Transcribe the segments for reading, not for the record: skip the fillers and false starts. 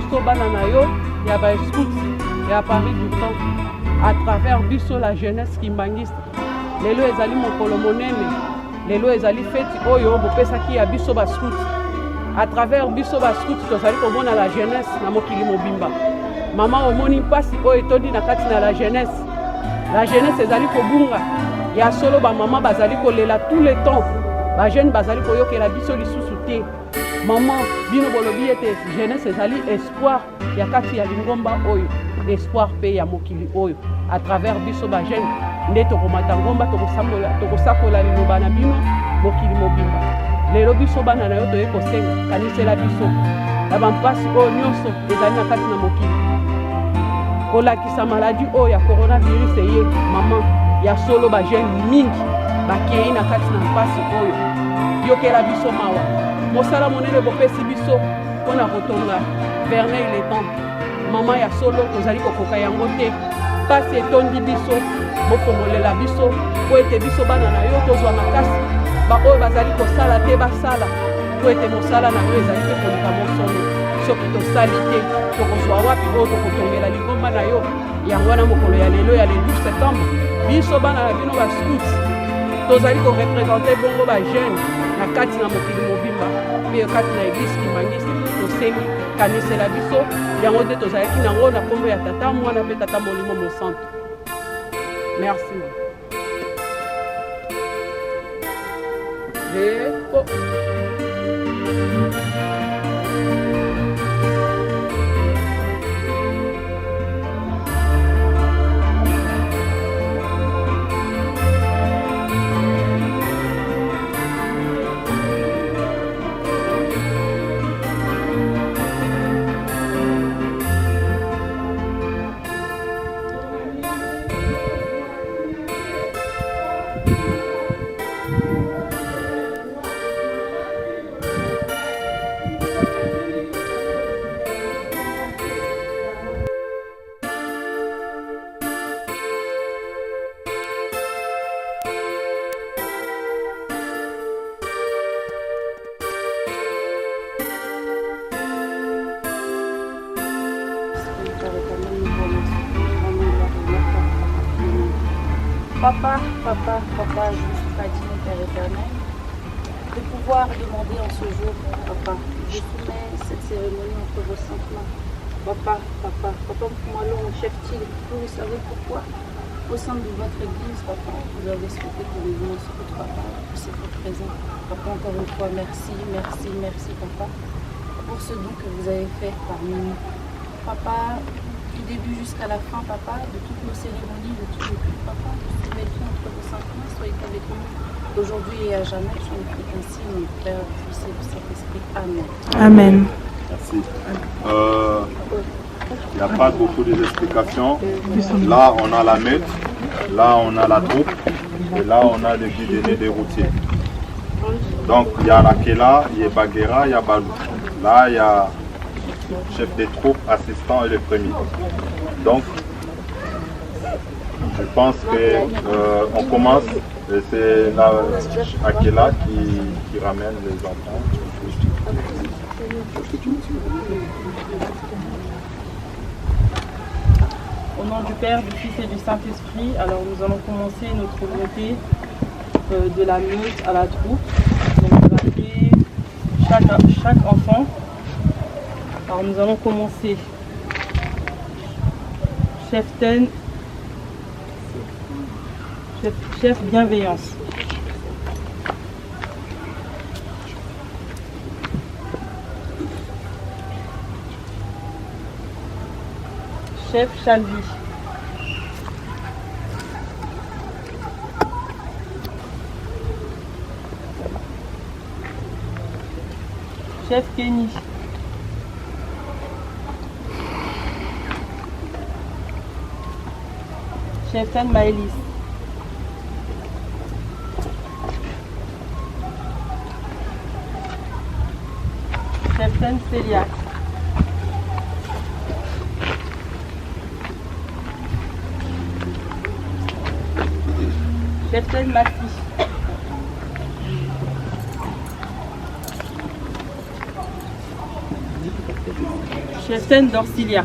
biso bana na yo ya ba scout ya Paris du temps à travers biso la jeunesse kimbangiste lelo ezali mokolo monene lelo ezali feti oyo bopesaki ya biso ba scout à travers biso ba scout tozali komona la jeunesse na mokili mobimba mama omoni mpasi oyo etondi na kati na la jeunesse ezali kobunga ya solo ba mama bazali kolela tout le temps ba jeune bazali koyokela biso lisusu te mama bino bolobi ete jeunesse ezali espoir ya kati ya lingomba oyo espoir pe ya mokili oyo à travers biso ba jeune nde tokomata ngomba tokosakola liloba na bino mokili mobimba lelo biso bana na yo toye kosenga kanisela biso na bampasi oyo nyonso ezali na kati na mokili kolakisa maladi oyo ya coronavirus eye mama ya solo ba jeune mingi bakei na kati na mpasi oyo yokela biso mawa mosala monene bopesi biso mpona kotonga Vernet il est temps mama ya solo tozali kokoka yango te mpasi etondi biso bofongolela biso po ete biso bana na yo tozwa makasi baoyo bazali kosala te basala po ete mosala na yo ezali te koluka mosono soki tosali te tokozwa wapi oyo tokotongela lingomba na yo yango wana mokolo ya lelo ya le 12 septembre biso bana na bino bascout tozali korepresente bongo bajeune na kati na mokili mobimba mpe kati na eglise kimangisi tosengi kanisela biso yango nde tozalaki nango na kombo ya tata mwana mpe tata molimo mosantu merci Papa, je ne suis pas digne, Père éternel, de pouvoir demander en ce jour, Papa, je soumets cette cérémonie entre vos saintes mains. Papa, Moulon, chef Tigre, vous savez pourquoi au sein de votre église, Papa, vous avez souhaité que nous venions sur votre Papa, que c'est votre présent. Papa, encore une fois, merci, Papa, pour ce don que vous avez fait parmi nous. Papa, du début jusqu'à la fin, Papa, de toutes nos cérémonies, de tous nos cultes, Papa, de tout entre vos saintes mains, soyez avec nous, aujourd'hui et à jamais. Je vous prie ainsi, mon Père, Fils et du Saint-Esprit. Amen. Amen. Merci. Il n'y a pas beaucoup d'explications. Là, on a la meute, là, on a la troupe, et là, on a le guide aîné des routiers. Donc, il y a Rakela, il y a Baguera, il y a Balou. Là, il y a chef des troupes, assistant et le premier. Donc, je pense qu'on commence, et c'est Akela qui ramène les enfants. Au nom du Père, du Fils et du Saint-Esprit, alors nous allons commencer notre montée de la meute à la troupe. Donc on va appeler chaque enfant. Alors nous allons commencer. Chef Ten, chef bienveillance. Chef Chalvi. Chef Kenny. Chef Tan Maëlys. Chef Tan Célia. Chef Tan Maxi. Cheftaine Dorcilia.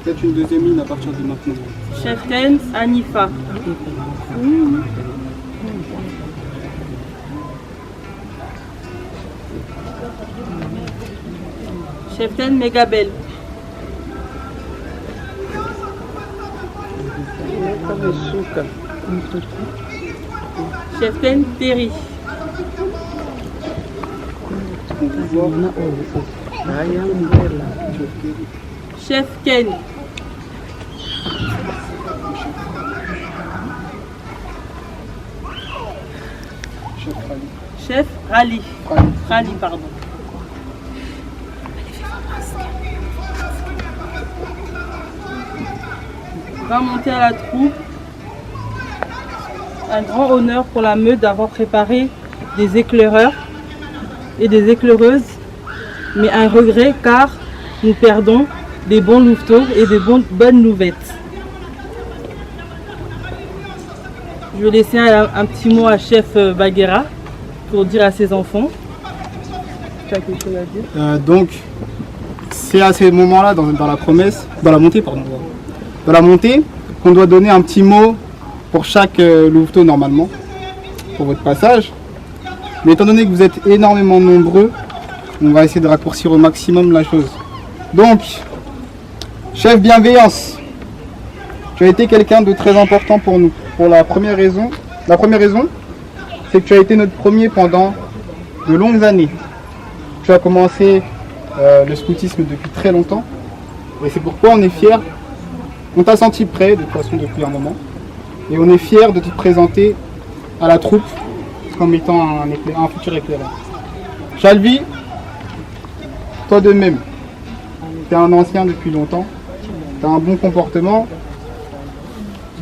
Peut-être une deuxième ligne à partir de maintenant. Cheftaine Anifa. Cheftaine Megabel. Cheftaine Terry. Chef Ken. Chef Rally. Rally, pardon. On va monter à la troupe. Un grand honneur pour la meute d'avoir préparé des éclaireurs et des éclaireuses, mais un regret car nous perdons des bons louveteaux et des bonnes louvettes. Je vais laisser un petit mot à Chef Baguera pour dire à ses enfants. Tu as quelque chose à dire? Donc, c'est à ces moments-là, dans la promesse, dans la montée, qu'on doit donner un petit mot pour chaque louveteau normalement, pour votre passage. Mais étant donné que vous êtes énormément nombreux, on va essayer de raccourcir au maximum la chose. Donc, chef bienveillance, tu as été quelqu'un de très important pour nous. Pour la première raison, c'est que tu as été notre premier pendant de longues années. Tu as commencé le scoutisme depuis très longtemps. Et c'est pourquoi on est fiers. On t'a senti prêt, de toute façon, depuis un moment. Et on est fiers de te présenter à la troupe comme étant un futur éclaireur. Chalvi, toi de même. Tu es un ancien depuis longtemps. Tu as un bon comportement.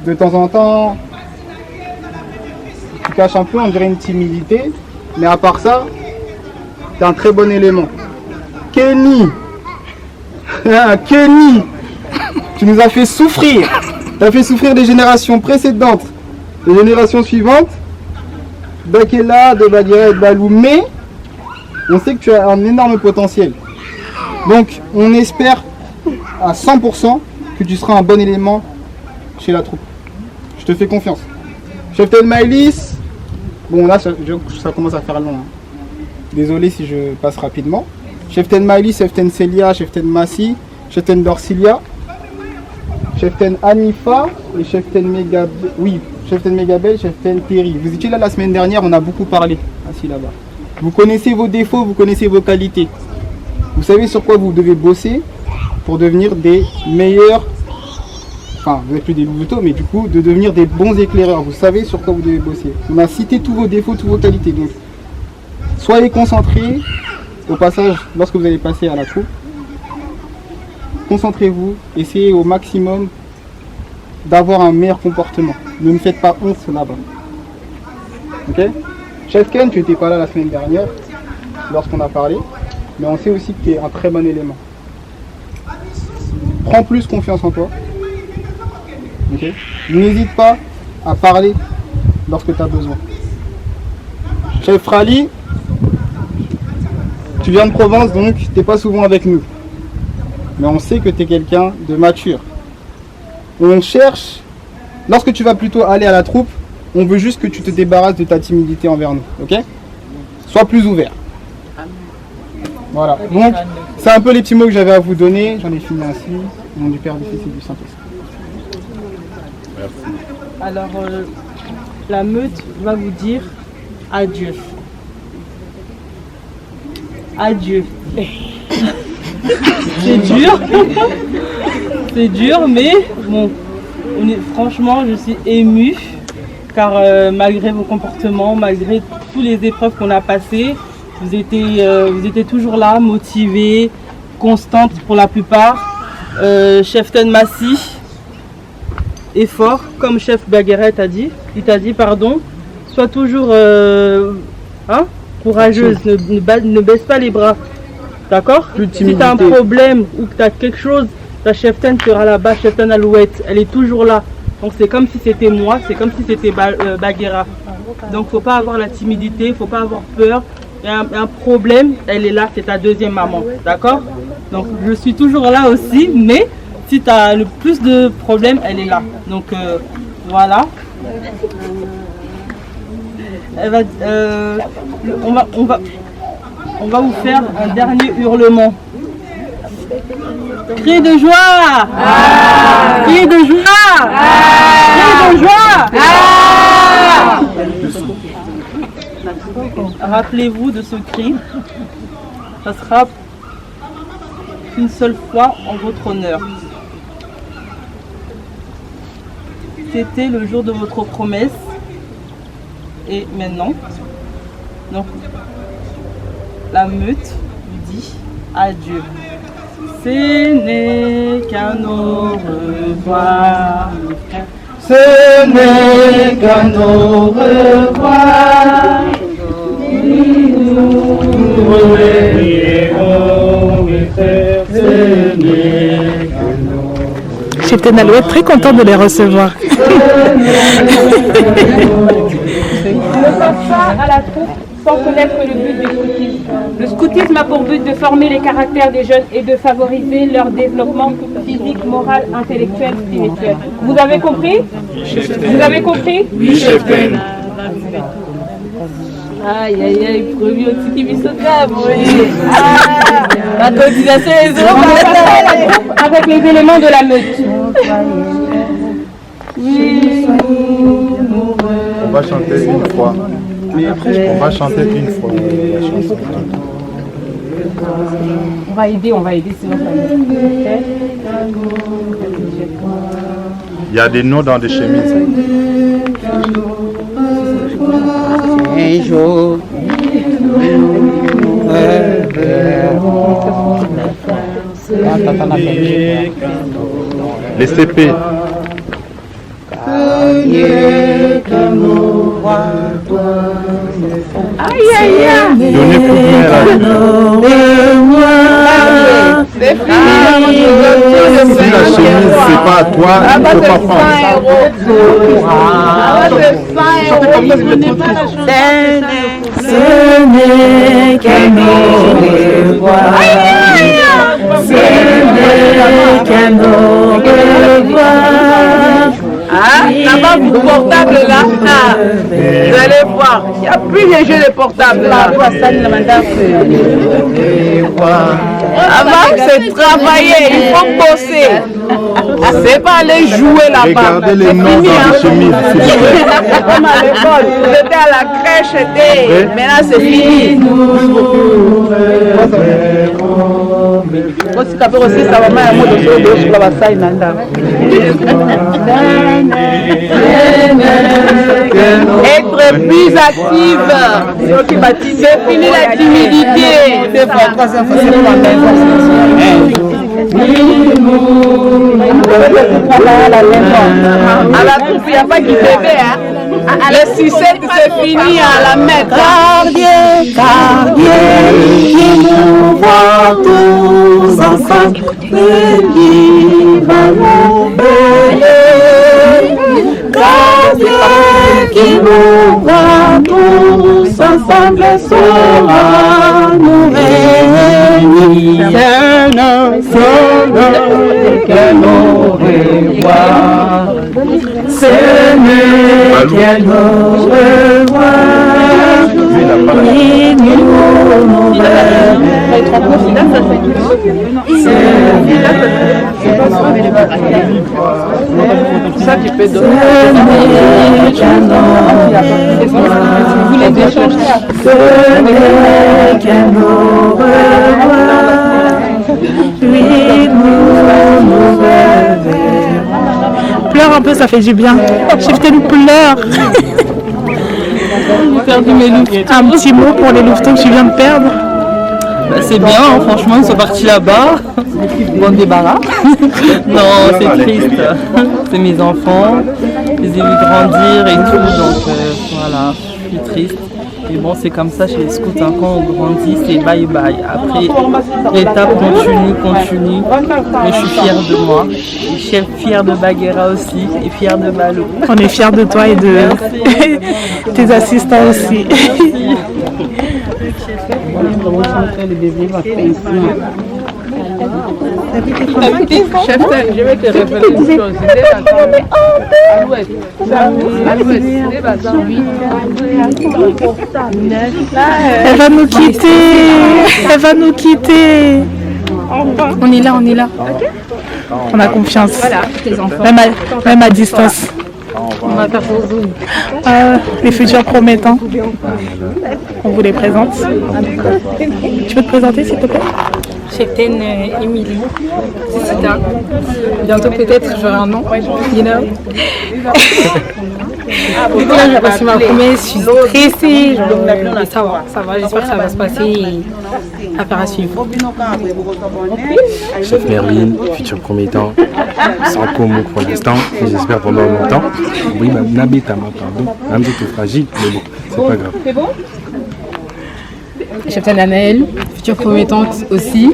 De temps en temps, tu caches un peu, on dirait une timidité. Mais à part ça, tu es un très bon élément. Kenny, Kenny, tu nous as fait souffrir. Tu as fait souffrir les générations précédentes, les générations suivantes, d'Akela, de Baguera et de Balou. Mais on sait que tu as un énorme potentiel. Donc on espère à 100% que tu seras un bon élément chez la troupe. Je te fais confiance. Cheftaine Maëlys, bon là ça commence à faire long. Hein. Désolé si je passe rapidement. Cheftaine Maëlys, Cheftaine Célia, Cheftaine Massi, Cheftaine Dorcilia, Cheftaine Anifa et Cheftaine Megabel. Oui, Cheftaine Megabel, Cheftaine Terry. Vous étiez là la semaine dernière, on a beaucoup parlé. Assis là-bas. Vous connaissez vos défauts, vous connaissez vos qualités. Vous savez sur quoi vous devez bosser pour devenir des meilleurs. Enfin, vous n'êtes plus des louveteaux, mais du coup, de devenir des bons éclaireurs. Vous savez sur quoi vous devez bosser. On a cité tous vos défauts, toutes vos qualités. Donc, soyez concentrés au passage, lorsque vous allez passer à la troupe. Concentrez-vous, essayez au maximum d'avoir un meilleur comportement. Ne me faites pas honte là-bas. Ok? Chef Ken, tu n'étais pas là la semaine dernière, lorsqu'on a parlé, mais on sait aussi que tu es un très bon élément. Prends plus confiance en toi. Okay. N'hésite pas à parler lorsque tu as besoin. Chef Rally, tu viens de Provence, donc tu n'es pas souvent avec nous. Mais on sait que tu es quelqu'un de mature. On cherche, lorsque tu vas plutôt aller à la troupe, on veut juste que tu te débarrasses de ta timidité envers nous. Ok? Sois plus ouvert. Voilà. Donc, c'est un peu les petits mots que j'avais à vous donner. J'en ai fini ainsi. Au nom du Père, du Fils et du Saint-Esprit. Merci. Alors, la meute va vous dire adieu. Adieu. C'est dur. C'est dur, mais bon, franchement, je suis émue. Car malgré vos comportements, malgré toutes les épreuves qu'on a passées, vous étiez toujours là, motivés, constantes pour la plupart. Cheftaine Massi est fort, comme Chef Baguera t'a dit. Il t'a dit, pardon, sois toujours courageuse, ne baisse pas les bras. D'accord? Si tu as un problème ou que tu as quelque chose, ta Cheftaine sera là-bas, Cheftaine Alouette, elle est toujours là Donc c'est comme si c'était moi, c'est comme si c'était Bagheera. Donc faut pas avoir la timidité, faut pas avoir peur. Il y a un problème, elle est là, c'est ta deuxième maman, d'accord? Donc je suis toujours là aussi, mais si tu as le plus de problèmes, elle est là. Donc voilà. On va vous faire un dernier hurlement. Cri de joie! Cri de joie! Cri de joie! Rappelez-vous de ce cri. Ça sera une seule fois en votre honneur. C'était le jour de votre promesse. Et maintenant, donc, la meute lui dit adieu. Ce n'est qu'un au revoir. Ce n'est qu'un au revoir. Nous reverrons, mes frères, ce n'est qu'un au revoir. Chef Tenal doit être très content de les recevoir. Ne passe pas à la troupe sans connaître le but du scoutisme. Le scoutisme a pour but de former les caractères des jeunes et de favoriser leur développement physique, moral, intellectuel, spirituel. Vous avez compris? Vous avez compris? Oui, chef Ben. Aïe, aïe, aïe, premier au petit Missoka, la cotisation est zéro. Avec les éléments de la meute. On va chanter une fois. On va chanter une fois. On va aider, sinon ça va. Il y a des noms dans des chemises. Un jour, Les CP. Aïe, aïe, aïe. Donnez coup de main là. C'est fini. Si la chemise c'est pas à toi, il ne faut pas prendre. Ce n'est qu'un au revoir. Ce n'est qu'un au revoir. Ah, là-bas, vous portable là, vous allez voir, il n'y a plus de jeux de portable là. Avant, c'est travailler, il faut bosser. C'est pas aller jouer là-bas. Regardez les noms dans les chemises. Comme à l'école, vous étiez à la crèche, maintenant c'est fini. Être plus active. C'est fini la timidité. À la troupe, il n'y a pas qui bébé. Les sucettes, c'est fini à la mettre. Cardier, qui nous voit tous ensemble, béni va nous bénir. Cardier, qui nous voit tous ensemble, saura nous réunir. Que nous revoir. Ce n'est qu'un au revoir. Et nous Ça, tu peux donner. Vous les échangez. Ce n'est qu'un au revoir. Puis nous reverrons. Pleure un peu, ça fait du bien. Chef Ten pleure. Un petit mot pour les louvetons que tu viens de perdre. Bah, c'est bien, hein, franchement, ils sont partis là-bas. Bon débarras. Non, c'est triste. C'est mes enfants. Je les ai vus grandir et tout, donc voilà, je suis triste. Mais bon, c'est comme ça chez les scouts, hein, quand on grandit, c'est bye bye. Après, l'étape continue. Mais je suis fière de moi. Je suis fière de Baguera aussi et fière de Balou. On est fiers de toi et de tes assistants aussi. Chef, je vais te révéler une chose. Elle va nous quitter. Elle va nous quitter. On est là. On a confiance. Voilà, tes enfants. Même à distance. On va faire pour vous. Les futurs promettants. On vous les présente. Tu peux te présenter s'il te plaît? Cheptaine Émilie, c'est ça. Bientôt peut-être j'aurai un nom, you know. Du coup là j'ai reçu ma promesse, je suis stressée, mais ça va, j'espère que ça va se passer et affaire à suivre. Chef Merlin, futur promettant, sans commo pour l'instant, et j'espère pendant longtemps. Oui, Nabetama, pardon, un petit peu fragile, mais bon, c'est pas grave. Cheptaine Anaël, future promettante aussi.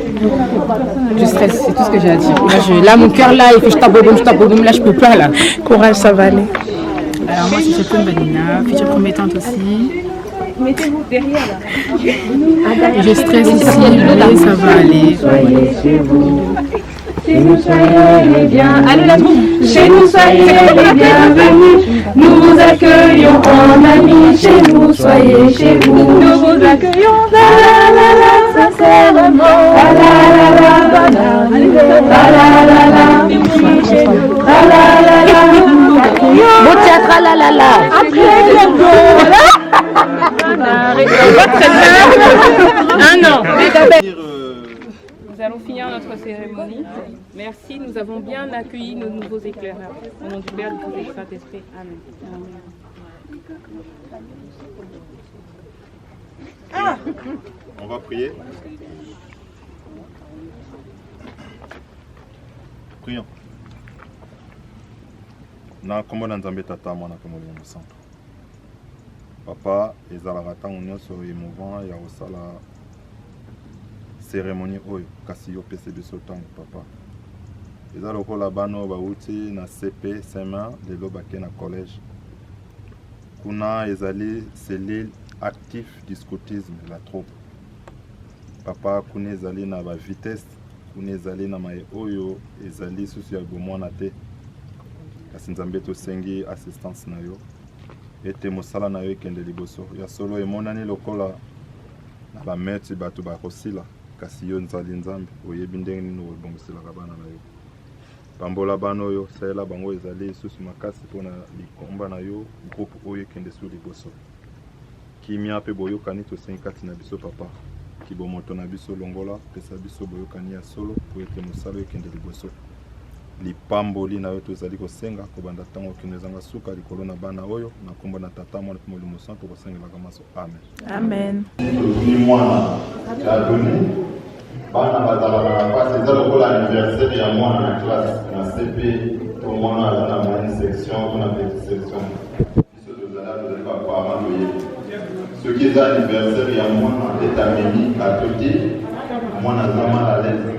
Je stresse, c'est tout ce que j'ai à dire. Là mon cœur là, il fait je tape au boum, là je peux pas là. Courage, ça va aller. Alors moi c'est Cheptaine Vanina, future promettante aussi. Mettez-vous derrière là. Je stresse ici, mais ça va aller. Chez nous soyez les bienvenus. Allez la troupe. Chez nous soyez les bienvenus. Nous vous accueillons en amis. Chez nous soyez chez vous. Nous vous accueillons. La la la sincèrement. La la la Bon théâtre la la la. Après un an. Nous allons finir notre cérémonie. Merci, nous avons bien accueilli nos nouveaux éclaireurs. Au nom du Père, du Fils et du Saint-Esprit. Amen. On va prier. Prions. Na kombo na Nzambe tata mwana pe molimo santo. Papa ezalaka ntango nyonso émouvant ya kosala cérémonie oyo kasi yo pese biso ntango papa. Eza lokola bana oyo bauti na CP Saint-Main lelo bake na collège. Kuna ezali cellule actif du scoutisme la troupe. Papa kuna ezali na ba vitesse, kuna ezali na mae oyo ezali susu ya bomwana te. Kasi Nzambe tosengi assistance na yo. Ete mosala na yo ekende liboso. Ya solo emonani lokola na ba maître bato bakosila. Kasi yo nzali Nzambe oyebi ndenge nini obongiselaka bana na yo. Pambola bana oyo saela bango ezali susu makasi mpona likomba na yo groupe oyo ekende su liboso. Kimia pe boyokani tosengi kati na biso papa. Kibomoto na biso longola pesa biso boyokani ya solo po ete mosala ekende liboso. Lipamboli na yo tozali kosenga kobanda ntango okende ezanga suka likolo na bana oyo na kombo na tata mwana pe molimo santo kosengelaka maso amen. Amen. Ni mwana ya doni bana bazalaka na pasi eza lokola anniversaire ya mwana na classe na CP to mwana aza na moyenne section to na petite section biso tozali bapama toyebi soki eza anniversaire ya mwana etameli atoki mwana aza mal à l'aise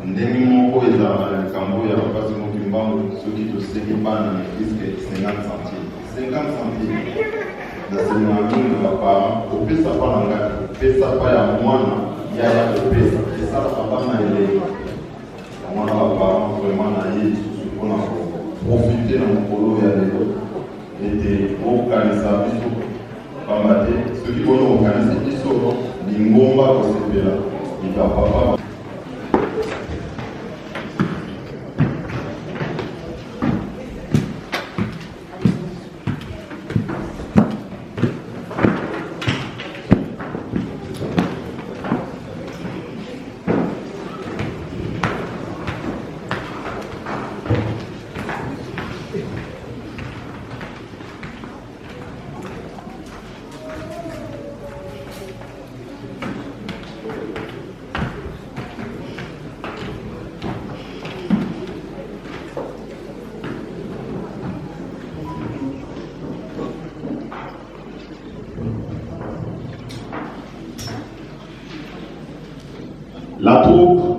ndenge moko ezalaka na likambo ya bapasi moki mbango soki tosengi bana na egliske 50 centimes nasenga mingi baparent kopesa mpa na ngai kopesa mpa ya mwana yaya kopesa esalaka bana elei mwana baparent vraiment na ye lisusu mpona koprofite na mokolo ya lelo ete okanisa biso pamba te soki mpona okanisi biso lingomba kosepela likapapa.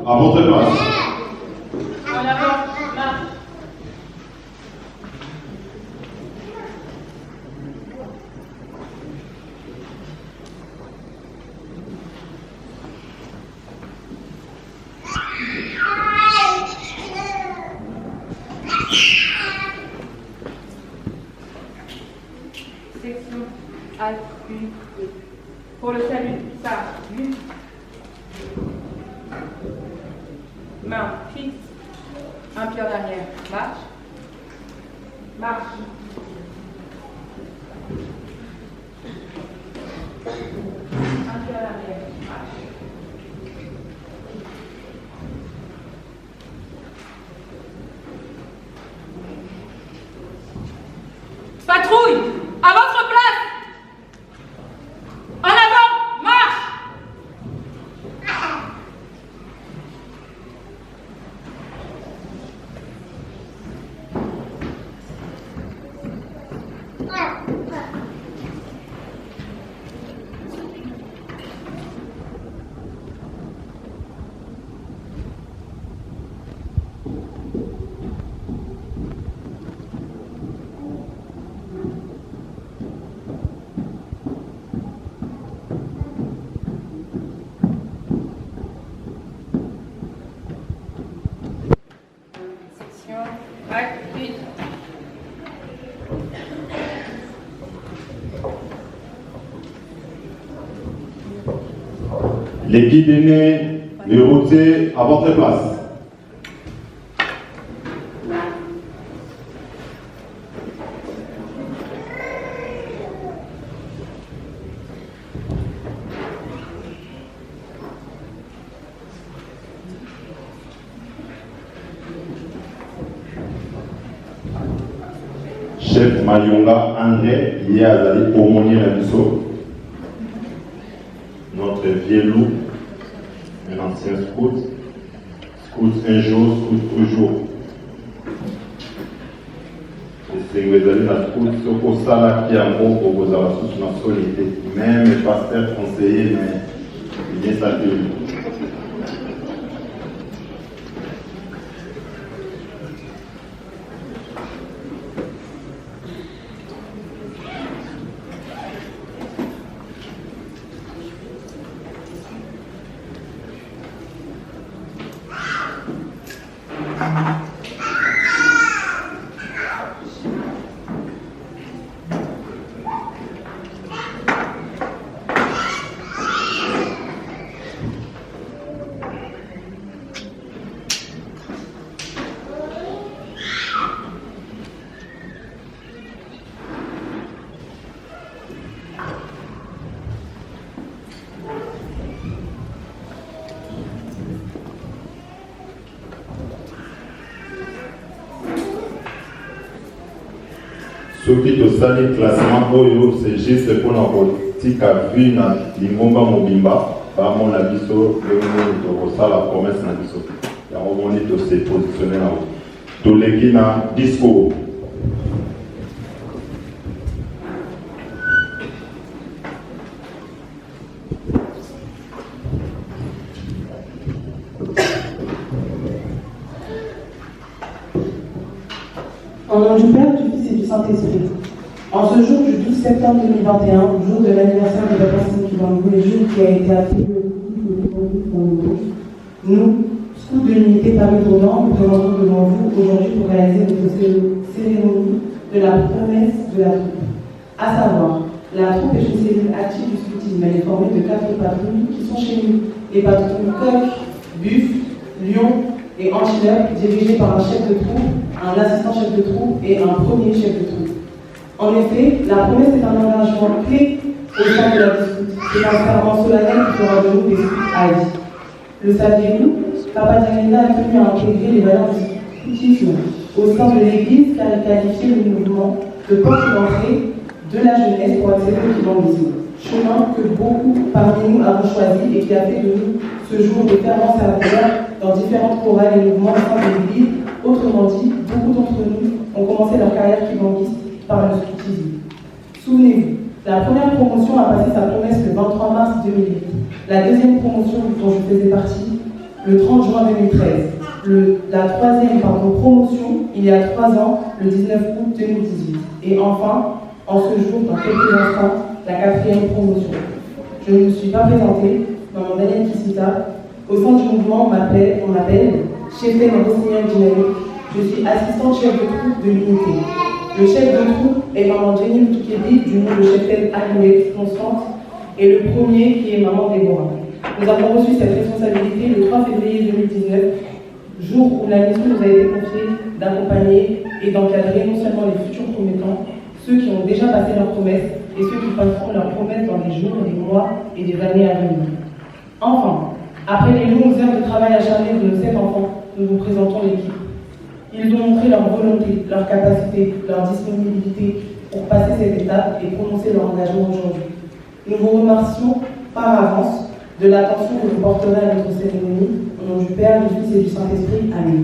à votre place. En avant, marche. Section Alt 1. Pour le salut, ça, 8. Main fixe. Un pied en arrière. Marche. Marche. Un pied en arrière. Marche. Patrouille! À votre place! En avant! Marche! Section Alt 8. Les guides aînés, les routiers, à votre place. Chef Mayonga André Liazali Pomoni Nabiso, notre vieux loup, un ancien scout, scout un jour, scout toujours. Et c'est la scout, ce qu'on sala qui a mot pour vos avocats sur notre solité, même le pasteur conseiller, mais il est sa vie. Soki tosali classement oyo c'est juste mpona kotika vi na lingomba mobimba bamona biso ndenge tokosala promesse na biso yango moni tose positionne na toleki na discours. Au nom du Père, du Fils et du Saint-Esprit. En ce jour du 12 septembre 2021, jour de l'anniversaire de la personne qui va nous le jour qui a été attribué nous, scouts de l'unité Paris Tournant, nous présentons devant vous aujourd'hui pour réaliser notre cérémonie de la promesse de la troupe. À savoir, la troupe est une cellule active du scoutisme. Elle est formée de 4 patrouilles qui sont chez nous. Les patrouilles Coq, Buffle, Lion et Antilope, dirigées par un chef de troupe, un assistant chef de troupe et un premier chef de troupe. En effet, la promesse est un engagement clé au sein de la vie. C'est un serment solennel qui fera de nous des scouts à vie. Le saviez-vous? Papa Diarinda a tenu à intégrer les valeurs du scoutisme au sein de l'Église car il qualifiait le mouvement de porte d'entrée de la jeunesse pour accéder au évangélisme. Chemin que beaucoup parmi nous avons choisi et qui a fait de nous ce jour de fervents serviteurs dans différentes chorales et mouvements au sein de l'Église. Autrement dit, beaucoup d'entre nous ont commencé leur carrière évangéliste par le scoutisme. Souvenez-vous, la première promotion a passé sa promesse le 23 mars 2008. La deuxième promotion dont je faisais partie le 30 juin 2013. La troisième promotion, il y a 3 ans, le 19 août 2018. Et enfin, en ce jour, dans quelques instants, la 4e promotion. Je ne me suis pas présentée, maman Daniel Kissita. Au sein du mouvement, on m'appelle Cheftaine Rossignol Dynamique. Je suis assistante chef de troupe de l'unité. Le chef de troupe est maman Jenny Moutoukedi, du nom de Cheftaine Agnès Constante, et le premier qui est maman Déborah. Nous avons reçu cette responsabilité le 3 février 2019, jour où la mission nous a été confiée d'accompagner et d'encadrer non seulement les futurs promettants, ceux qui ont déjà passé leurs promesses et ceux qui passeront leurs promesses dans les jours, les mois et les années à venir. Enfin, après les longues heures de travail acharné de nos 7 enfants, nous vous présentons l'équipe. Ils ont montré leur volonté, leur capacité, leur disponibilité pour passer cette étape et prononcer leur engagement aujourd'hui. Nous vous remercions par avance de l'attention que vous porterez à notre cérémonie. Au nom du Père, du Fils et du Saint-Esprit. Amen.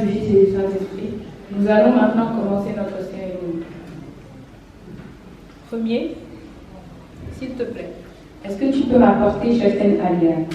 Du Fils et du Saint-Esprit. Nous allons maintenant commencer notre cérémonie. Premier, s'il te plaît, est-ce que tu peux m'apporter Cheftaine Aliane?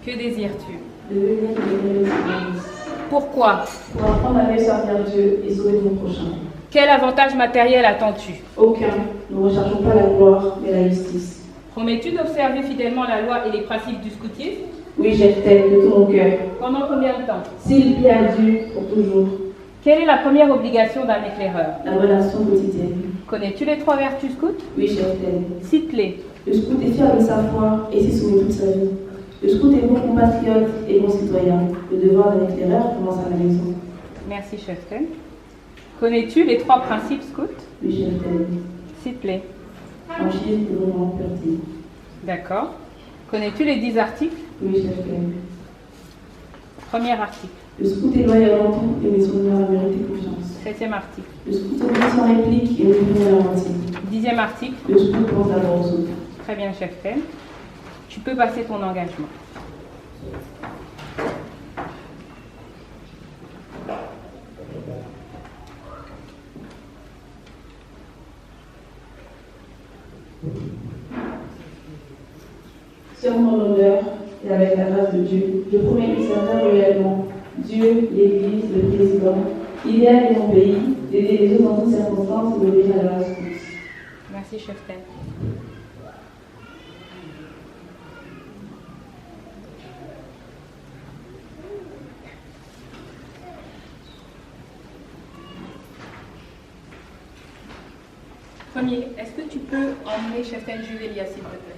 Que désires-tu? De venir devenir le Pourquoi? Pour apprendre à mieux servir Dieu et sauver mon prochain. Quel avantage matériel attends-tu? Aucun. Nous ne recherchons pas la gloire, mais la justice. Promets-tu d'observer fidèlement la loi et les principes du scoutisme? Oui, Cheftaine, de tout mon cœur. Pendant combien de temps? S'il plaît à Dieu, pour toujours. Quelle est la première obligation d'un éclaireur? La relation quotidienne. Connais-tu les 3 vertus scouts? Oui, Cheftaine. Cite-les. Le scout est fier de sa foi et s'y soumet toute sa vie. Le scout est bon compatriote et bon citoyen. Le devoir d'un éclaireur commence à la maison. Merci, Cheftaine. Connais-tu les 3 principes scouts? Oui, Cheftaine. Cite-les. Franchise, dévouement, pureté. D'accord. Connais-tu les 10 articles? Oui, Cheftaine. Premier article. Le scout est loyal en tout et met son honneur à mériter confiance. 7e article. Le scout obéit sans réplique et ne dit rien à la moitié. 10e article. Le scout pense d'abord aux autres. Très bien, Cheftaine. Tu peux passer ton engagement. Sur mon honneur et avec la grâce de Dieu, je promets de servir loyalement Dieu, l'Église, le président, l'idéal de mon pays, d'aider les autres dans toutes circonstances et d'obéir à leur ressources. Merci, Cheftaine. Premier, est-ce que tu peux emmener Cheftaine Juvelia, s'il te plaît?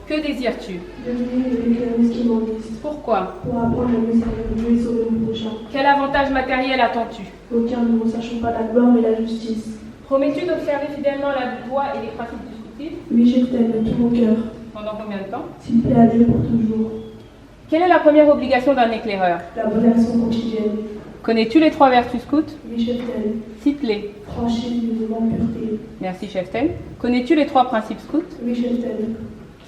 Que désires-tu? Devenir le mécanisme qui m'enliste. Pourquoi? Pour apprendre à mieux servir Dieu et sauver mon prochain. Quel avantage matériel attends-tu? Aucun, nous ne recherchons pas la gloire mais la justice. Promets-tu d'observer fidèlement la loi et les principes du scoutisme? Oui, Cheftaine, de tout mon cœur. Pendant combien de temps? S'il plaît à Dieu pour toujours. Quelle est la première obligation d'un éclaireur? La bonne action quotidienne. Connais-tu les 3 vertus scouts? Oui, chef-tel. Cite-les. Franchise, dévouement, pureté. Merci, chef-tel. Connais-tu les 3 principes scouts? Oui, chef-tel.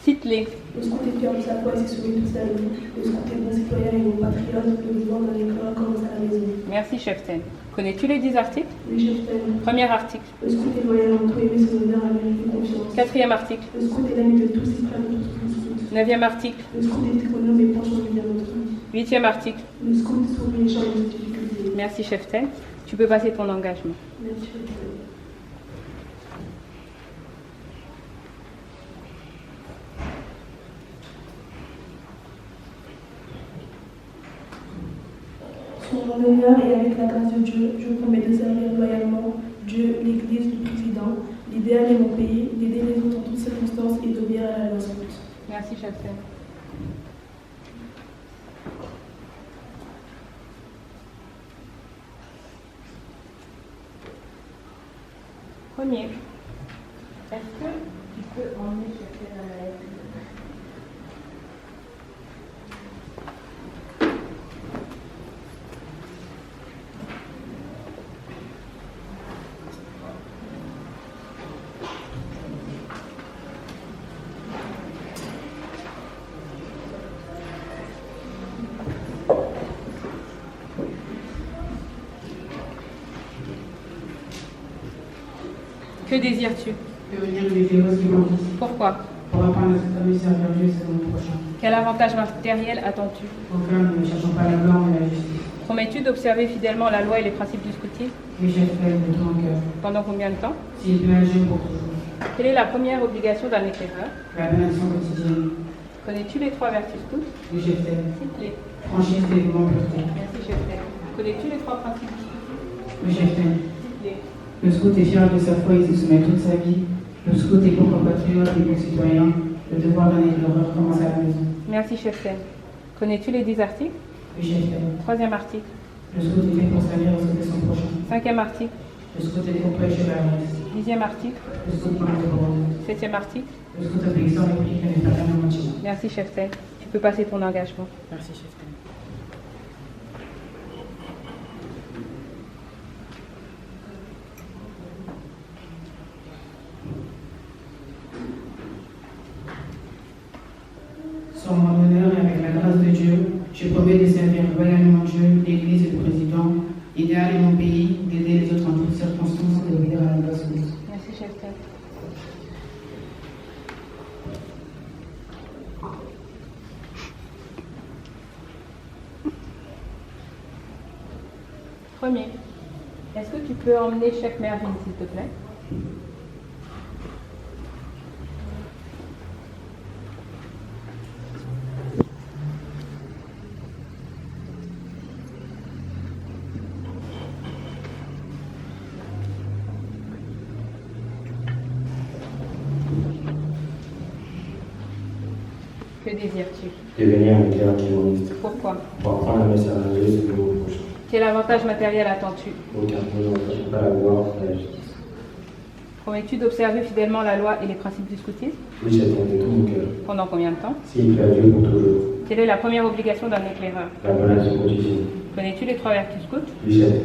Cite-les. Le scout est fier de sa foi et s'est soumis toute sa vie. Le scout est bon citoyen et bon patriote. Le devoir d'un école commence à la maison. Merci, chef-tel. Connais-tu les 10 articles? Oui, chef-tel. Premier article. Le scout est loyal entre aimer son honneur à mériter confiance. 4e article. Le scout est l'ami de tous et frère de tous les scouts. 9e article. Le scout est économe et proche en bien d'autrui. 8e article. Le scout sourit et charge de difficultés. Merci, chef-tel. Tu peux passer ton engagement. Merci, chef-tel. Sur mon honneur et avec la grâce de Dieu, je promets de servir loyalement Dieu, l'Église, le Président, l'idéal et mon pays, d'aider les autres en toutes circonstances et d'obéir à la loi scout. Merci, chef-tel. Premier. Est-ce que tu peux emmener chef-tel à la lettre? Que désires-tu? Devenir une féroce qui grandisse. Pourquoi? Pour apprendre à cet homme et servir Dieu et selon le prochain. Quel avantage matériel attends-tu? Aucun, nous ne cherchons pas la gloire mais la justice. Promets-tu d'observer fidèlement la loi et les principes du scoutisme? Oui, chef-tel, de tout mon cœur. Pendant combien de temps? S'il plaît à Dieu pour toujours. Quelle est la première obligation d'un éclaireur? La bénédiction quotidienne. Connais-tu les 3 vertus scouts? Oui, chef-tel. Cite-les. Franchise, dévouement, pureté. Merci, chef-tel. Connais-tu les 3 principes du scoutisme? Oui, chef-tel. Cite-les. Le scout est fier de sa foi et se soumet toute sa vie. Le scout est bon compatriote et bon citoyen. Le devoir d'un éclaireur commence à la maison. Merci, chef-tel. Connais-tu les 10 articles? Oui, chef-tel. 3e article. Le scout est fait pour servir et sauver son prochain. 5e article. Le scout est pour prêcher la grâce. 10e article. Le scout parle de parole. 7e article. Le scout obéit sans réplique et ne fait rien à moitié. Merci, chef-tel. Tu peux passer ton engagement. Merci, chef-tel. Sur mon honneur et avec la grâce de Dieu, je promets de servir loyalement Dieu, l'Église et le Président, l'idéal et mon pays, d'aider les autres en toutes circonstances et d'obéir à la loi scout. Merci, chef-tel. Premier. Est-ce que tu peux emmener chef Mervyn, s'il te plaît? Que désires-tu? Devenir un éclaireur humaniste. Pourquoi? Pour apprendre à me servir Dieu et selon le prochain. Quel avantage matériel attends-tu? Aucun, nous ne cherchons pas la gloire et la justice. Promets-tu d'observer fidèlement la loi et les principes du scoutisme? Oui, chef-tel, de tout mon cœur. Pendant combien de temps? S'il plaît à Dieu pour toujours. Quelle est la première obligation d'un éclaireur? La bénédiction quotidienne. Connais-tu les 3 vertus scouts? Oui, chef-tel.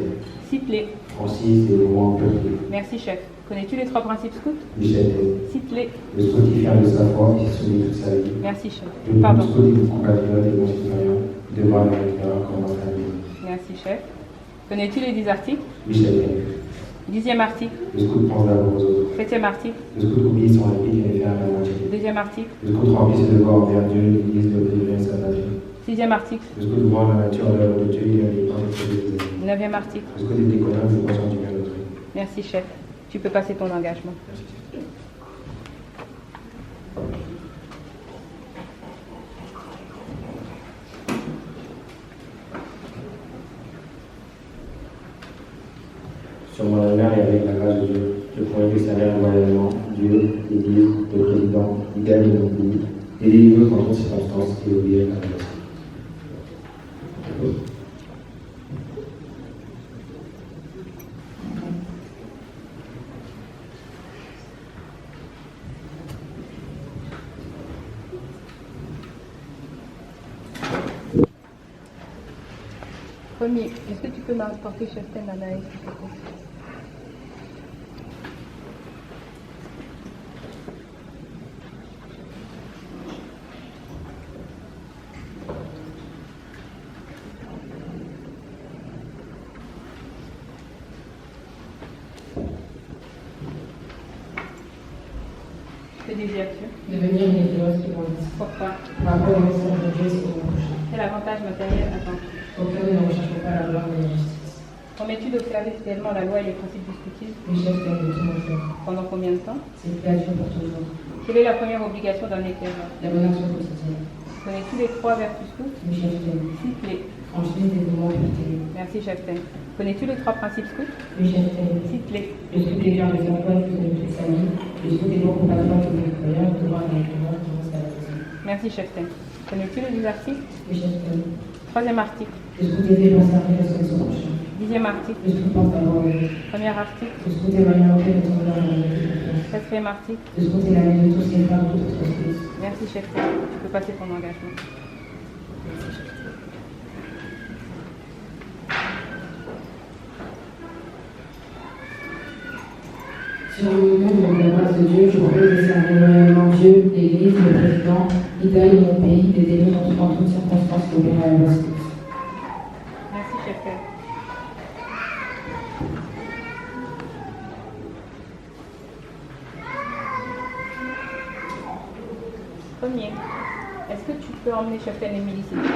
Cite-les. Francis, dévouement, pureté. Merci, chef. Connais-tu les 3 principes scouts? Oui, chef-tel. Cite-les. Le scout est fier de sa foi et se soumet toute sa vie. Merci, chef. Le Pardon. scout est bon compatriote et bon citoyen. Le devoir d'un éclaireur commence à la maison. Merci, chef. Connais-tu les 10 articles? Oui, chef-tel. 10e article. Le scout pense d'abord aux autres. 7e article. Le scout oublie son réplique et ne fait rien à la moitié. 2e article. Le scout remplit ses devoirs envers Dieu, l'Église, le privé et sa patrie. 6e article. Le scout voit la nature de l'œuvre de Dieu et les protéger des amis. 9e article. Le scout est économe et conscient du bien d'autrui. Merci, chef. Tu peux passer ton engagement. Merci, chef. Sur mon honneur et avec la grâce de Dieu, je promets de servir loyalement Dieu, l'Église, le Président, l'idéal de mon pays, aider les autres en toutes circonstances et obéir à la loi. Premier, est-ce que tu peux m'apporter Cheftaine Anaïs, s'il te plaît? Que désires-tu? Devenir une écrivain qui grandisse. Pourquoi? Par rapport au message de Dieu, c'est mon prochain. Quel avantage matériel attends-tu? Aucun ne recherche pas la gloire ni la justice. Promets-tu d'observer fidèlement la loi et les principes du scoutisme? Le chef t'aime de tout mon cœur. Pendant combien de temps? C'est plaît à Dieu pour toujours. Quelle est la première obligation d'un éclaireur? La bonne action quotidienne. Connais-tu les 3 vertus scouts? Le chef t'aime. S'il te plaît. Franchise, dévouement, pureté. Merci, Cheftaine. Connais-tu les 3 principes scouts? Le chef t'aime. S'il te plaît. Le scout est vers les emplois qui connaît toute sa vie. Le scout est bon compatriote qui est croyant, de devoir d'un écrivain qui reste à la maison. Merci, Cheftaine. Connais-tu les 10 articles? Le chef t'aime. 3e article. Le scout est fait pour servir la seule son prochain. 10e article. Le scout pense d'abord aux autres. Premier article. Le scout est moyen auprès de ton honneur et de toute confiance. 4e article. Le scout est l'ami de tous ses frères de toute autre espèce. Merci, Cheftaine. Tu peux passer ton engagement. Sur le nom de la grâce de Dieu, je propose de servir loyalement Dieu, l'Église, le président, l'Italie, mon pays, d'aider dans toutes circonstances pour bien à la justice. Merci, Cheftaine. Premier, est-ce que tu peux emmener Cheftaine Émilie, s'il te plaît?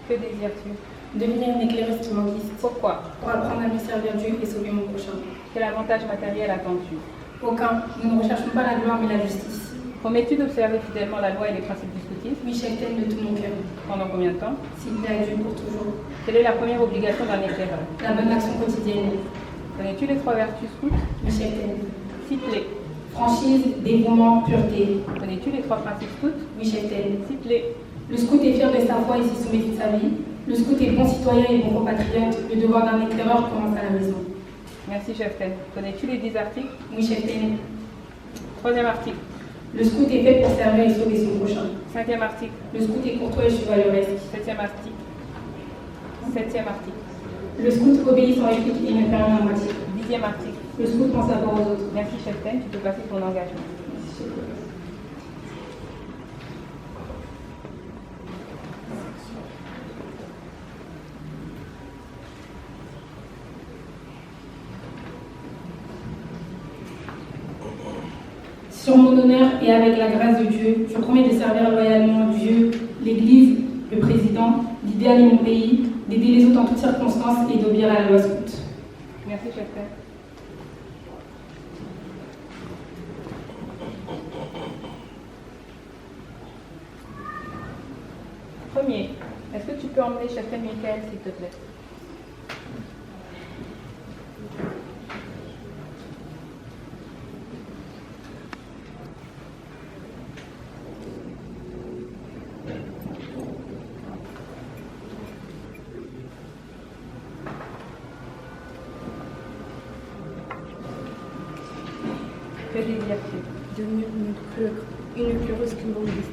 Que désires-tu? Devenir une éclaireuse qui m'en guide. Pourquoi? Pour apprendre à mieux servir Dieu et sauver mon prochain. Quel avantage matériel attends-tu? Aucun. Nous ne recherchons pas la gloire mais la justice. Promets-tu d'observer fidèlement la loi et les principes du scoutisme? Oui, Cheftaine de tout mon cœur. Pendant combien de temps? S'il plaît à Dieu pour toujours. Quelle est la première obligation d'un éclaireur? La bonne action quotidienne. Connais-tu les 3 vertus scouts? Oui, Cheftaine. S'il te plaît. Franchise, dévouement, pureté. Connais-tu les 3 principes scouts? Oui, Cheftaine. S'il te plaît. Le scout est fier de sa foi et s'y soumet toute sa vie. Le scout est bon citoyen et bon compatriote. Le devoir d'un éclaireur commence à la maison. Merci, Cheftaine. Connais-tu les 10 articles? Oui, Cheftaine. 3e article. Le scout est fait pour servir et sauver son prochain. 5e article. Le scout est courtois et chevaleresque. 7e article. 7e article. Le scout obéit sans réplique et ne fait rien à moitié. 10e article. Le scout pense d'abord aux autres. Merci, Cheftaine. Tu peux passer ton engagement. Sur mon honneur et avec la grâce de Dieu, je promets de servir loyalement Dieu, l'Église, le président, d'idéaler mon pays, d'aider les autres en toutes circonstances et d'obéir à la loi scout. Merci, Cheftaine. Premier, est-ce que tu peux emmener Cheftaine Michael, s'il te plaît? Que désires-tu? Devenir une éclaireuse qui m'en guide.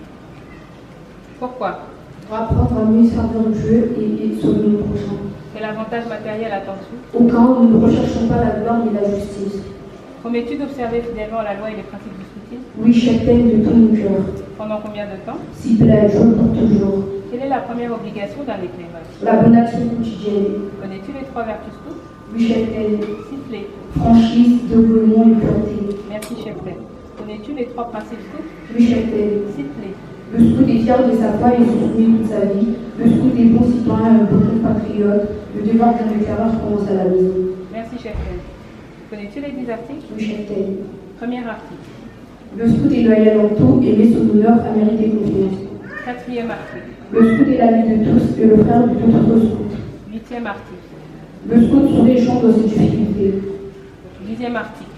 Pourquoi? Pour apprendre à mieux servir Dieu et sauver mon prochain. Quel avantage matériel attends-tu? Aucun, nous ne recherchons pas la gloire mais la justice. Promets-tu d'observer fidèlement la loi et les principes du scoutisme? Oui, Cheftaine de tout mon cœur. Pendant combien de temps? S'il plaît à Dieu pour toujours. Quelle est la première obligation d'un éclaireur? La bonne action quotidienne. Connais-tu les 3 vertus scouts? Oui, Cheftaine. S'il te plaît. Franchise, dévouement et pureté. Merci, Cheftaine. Connais-tu les 3 principes scouts? Oui, Cheftaine. S'il te plaît. Le scout est fier de sa foi et se soumet toute sa vie. Le scout est bon citoyen et un bon compatriote. Le devoir d'un éclaireur commence à la maison. Merci, Cheftaine. Connais-tu les 10 articles? Oui, Cheftaine. Premier article. Le scout est loyal en tout et met son honneur à mériter confiance. 4e article. Le scout est l'ami de tous et le frère de tout autre scout. 8e article. Le scout sur les champs dans ses difficultés. 10e article.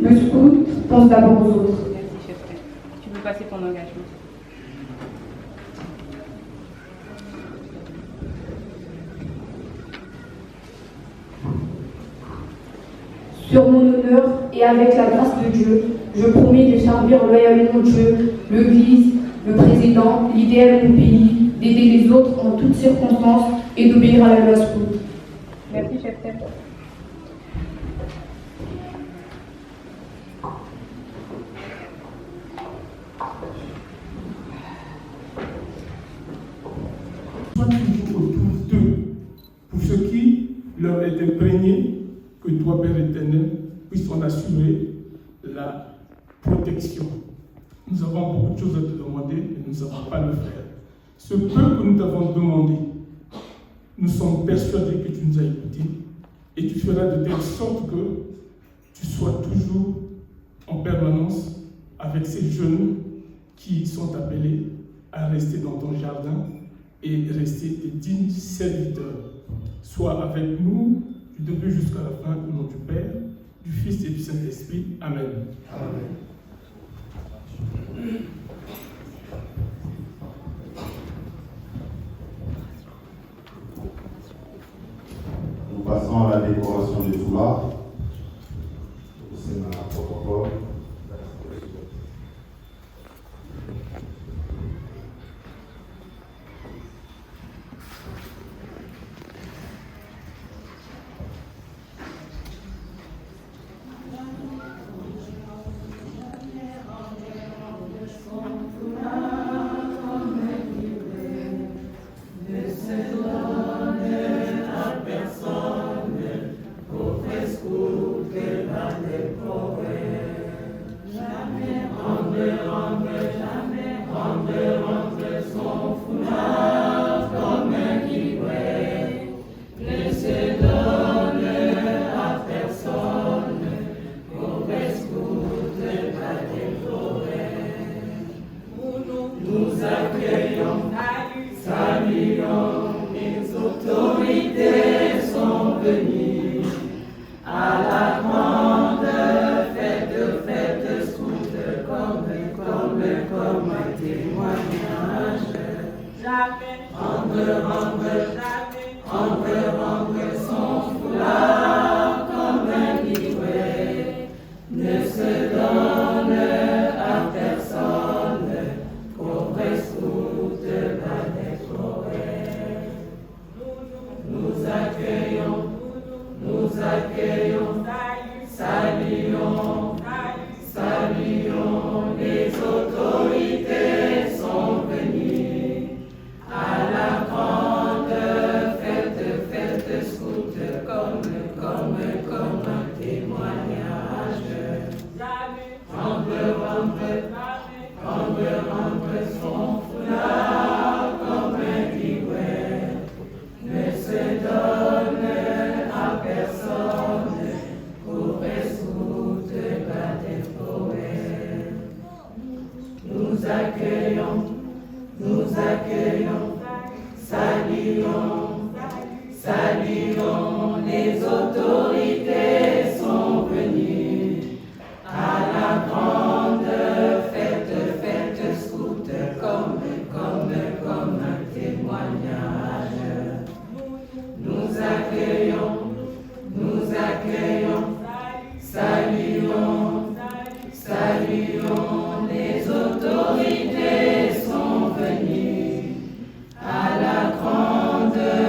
Le scout pense d'abord aux autres. Merci, chef. Tu peux passer ton engagement. Sur mon honneur et avec la grâce de Dieu, je promets de servir loyalement Dieu, l'Église, le président, l'idéal de mon pays, d'aider les autres en toutes circonstances et d'obéir à la loi scout. Merci, chef. Sois toujours autour d'eux, pour ce qui leur est imprégné, que toi, Père éternel, puisses en assurer la protection. Nous avons beaucoup de choses à te demander et nous ne savons pas le faire. Ce peu que nous t'avons demandé, nous sommes persuadés que tu nous as écoutés et tu feras de telle sorte que tu sois toujours en permanence avec ces jeunes qui sont appelés à rester dans ton jardin et rester des dignes serviteurs. Sois avec nous du début jusqu'à la fin, au nom du Père, du Fils et du Saint-Esprit. Amen. Amen. Nous passons à la décoration des foulards. Au Sénat protocole. À la grande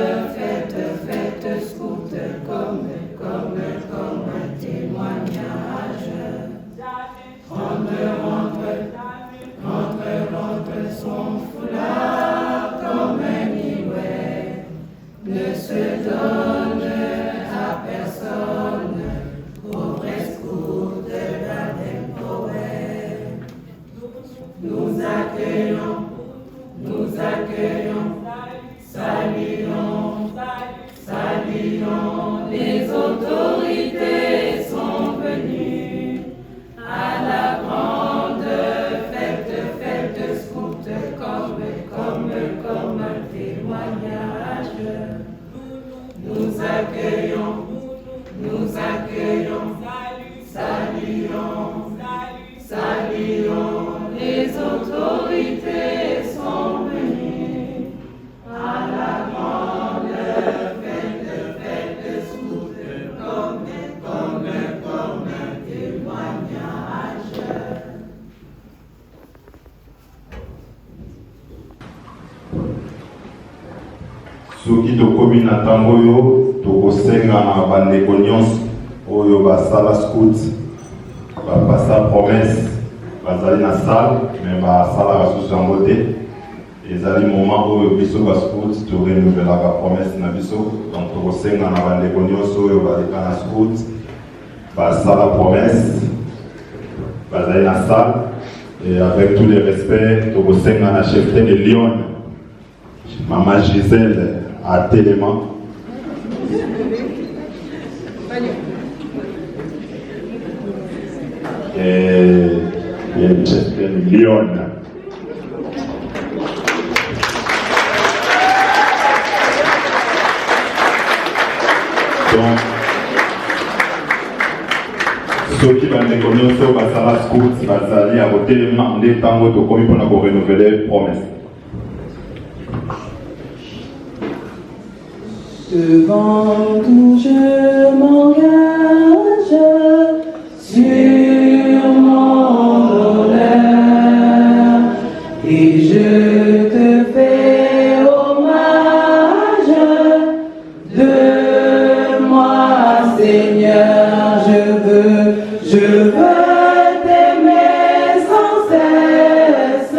soki tokomi na ntango oyo tokosenga na bandeko nyonso oyo basala scout bapasa promesse bazali na salle me basalaka susu yango te ezali moment oyo biso bascout torenouvelaka promesse na biso donc tokosenga na bandeko nyonso oyo baleka na scout basala promesse bazali na salle et avec tous les respects tokosenga na chefté de Lyon Maman Gisèle à Téléma. Et Lyon. Donc, ceux qui vont découvrir ce basala scout, basali à Téléma, on est tango de commis pour renouveler promesse. Devant tout je m'engage sur mon honneur et je te fais hommage de moi Seigneur, je veux t'aimer sans cesse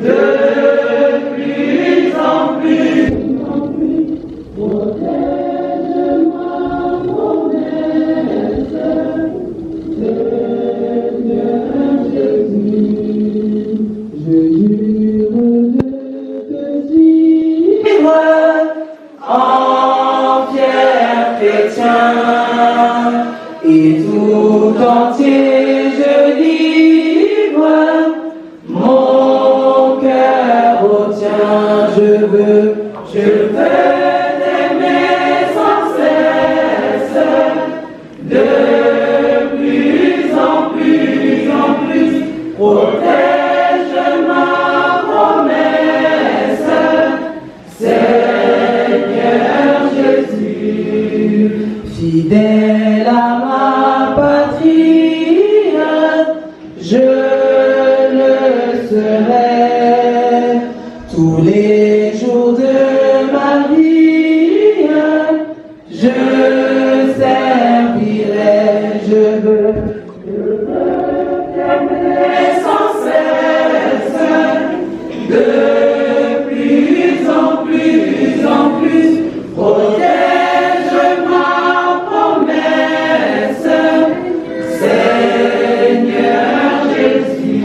de plus en plus. En fier chrétien et tout entier je livre mon cœur au tien. Je veux t'aimer sans cesse de plus en plus, protège ma promesse. Fidèle à ma patrie, je le serai tous les jours de ma vie. Je servirai, je veux t'aimer sans cesse, de plus en plus, protège ma promesse, Seigneur Jésus.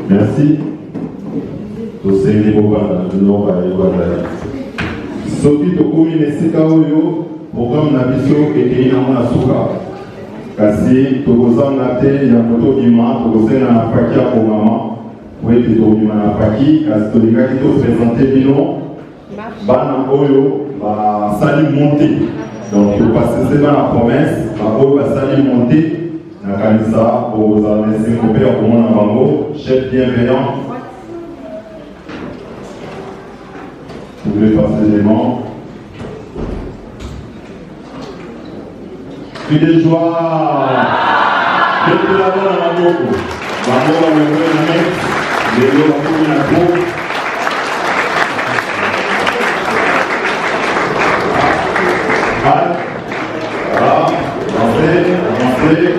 Merci. soki tokomi na esika oyo programme na biso ekei nango na suka kasi tokozanga te ya kotobima tokosenga na paki ya kongama po ete tobima na paki kasi tolingaki topresente bino bana oyo basali monte donc topasese bana promesse baoyo basali monte nakanisa kozala na esengo mpe ya komona bango chef bienveillant. Vous voulez passer les mains. Cri de joie. Depuis la main à la boucle. Maman va me faire la main. Les deux vont tourner la boucle. Voilà. Avancez.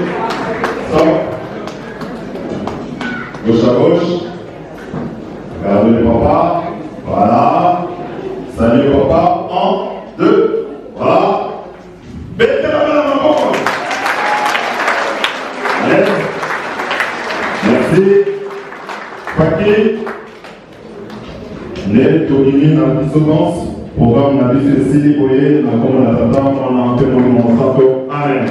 Stop. Gauche à gauche. Regardez les papas. Voilà. Salut papa, 1, 2, voilà. Mettez la main à ma main. Allez. Merci. Paquet. Net, Tolini, dans la dissonance. Programme n'a vu ceci, vous voyez, dans la commune de la tata, on a un peu de monument. Amen.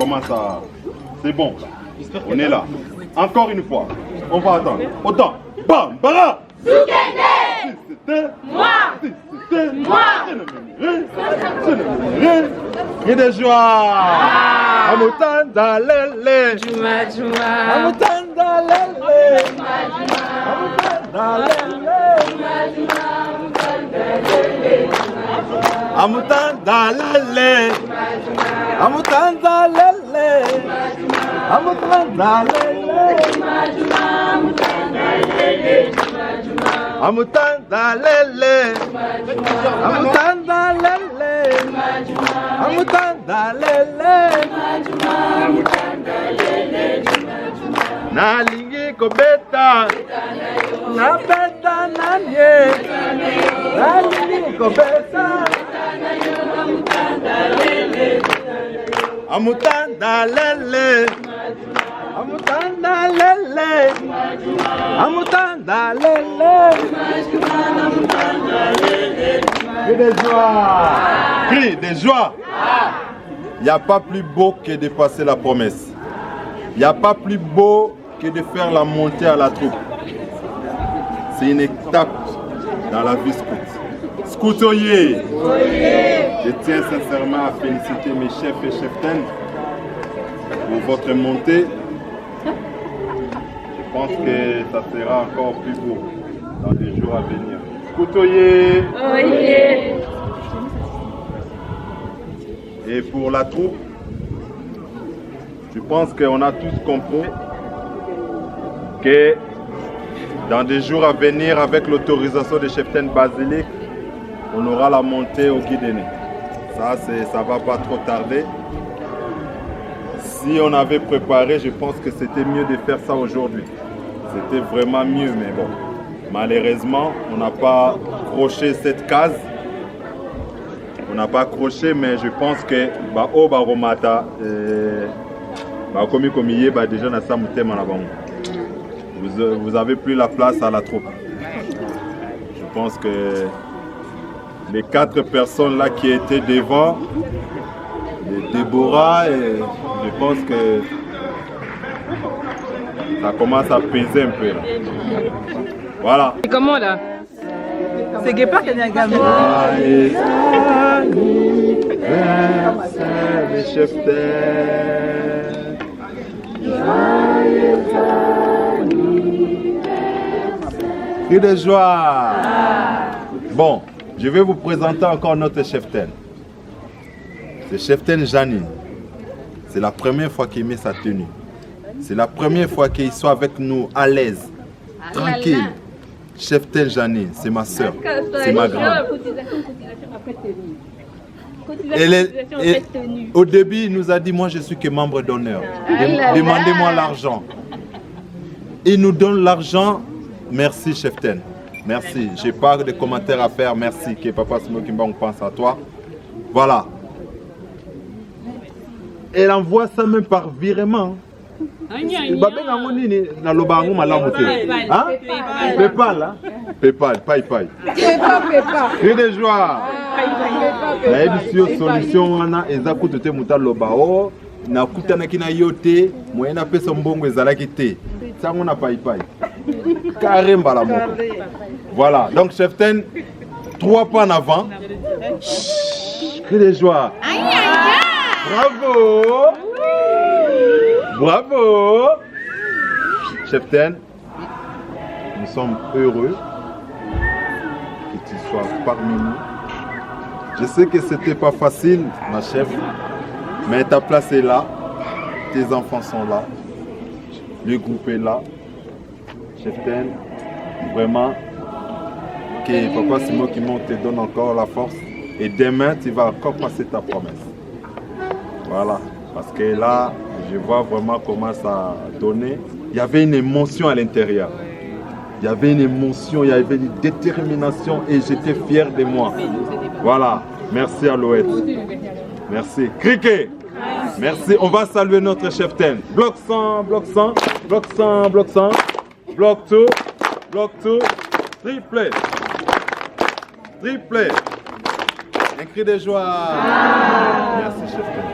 commence à... C'est bon. On est là. Encore une fois. On va attendre. Autant. Bam, bara. C'était moi. C'était moi. Et de joie. Amutanda lele. Juma Juma. Amutanda lele. Amutanda lele. Amutanda lele. Amutanda lele. Amutanda lele. Amutanda lele. Amutanda lele. Nalingi kobeta. Na beta nanye. Nalingi kobeta. Amutanda lele. Amutanda lele. Amutanda lele. Crie de joie. Crie de joie. Il n'y a pas plus beau que de passer la promesse. Il n'y a pas plus beau que de faire la montée à la troupe. C'est une étape dans la vie scout. Scoutoyer. Je tiens sincèrement à féliciter mes chefs et cheftaines pour votre montée. Je pense que ça sera encore plus beau dans les jours à venir. Scoutoyer. Et pour la troupe, je pense qu'on a tous compris que dans des jours à venir, avec l'autorisation de cheftaine Basilique, on aura la montée au Guidéné. Ça ne va pas trop tarder. Si on avait préparé, je pense que c'était mieux de faire ça aujourd'hui. C'était vraiment mieux, mais bon. Malheureusement, on n'a pas croché cette case. On n'a pas accroché, mais je pense que au Baromata, déjà vous avez plus la place à la troupe. Je pense que les 4 personnes là qui étaient devant, Déborah, et je pense que ça commence à peser un peu là. Voilà. Et comment là? C'est Guépard qui a dit un gamin. Les cheftaines. Cri de joie. Bon, je vais vous présenter encore notre cheftaine. C'est cheftaine Janine. C'est la première fois qu'il met sa tenue. C'est la première fois qu'il soit avec nous à l'aise, tranquille. Cheftaine Janine, c'est ma soeur, c'est ma grande. Au début, il nous a dit, moi je suis que membre d'honneur. Demandez-moi l'argent. Il nous donne l'argent. Merci cheftaine. Merci. Je n'ai pas de commentaires à faire. Merci. Que Papa Simo Kimba, on pense à toi. Voilà. Elle envoie ça même par virement. Paypal, Paypal, Paypal. Cri de joie. La édition solution wana ezakutu te mutaloba o na kutana kina yote moyena pesa mbongo ezalaki te. Sango na Paypal. Karemba la moko. Voilà, donc cheftaine 3 pas en avant. Cri de joie. Bravo. Bravo! Cheftaine, nous sommes heureux que tu sois parmi nous. Je sais que ce n'était pas facile, ma chef, mais ta place est là, tes enfants sont là, le groupe est là. Cheftaine, vraiment, que Papa Simo Kimon te donne encore la force et demain tu vas encore passer ta promesse. Voilà, parce que là, je vois vraiment comment ça donnait. Il y avait une émotion à l'intérieur. Il y avait une émotion, il y avait une détermination et j'étais fier de moi. Voilà. Merci à Louette. Merci. Criquet. Merci. On va saluer notre cheftaine. Bloc 100, bloc 100, bloc 100, bloc 100, bloc 2, bloc 2, triplé. Triplé. Un cri de joie. Merci cheftaine.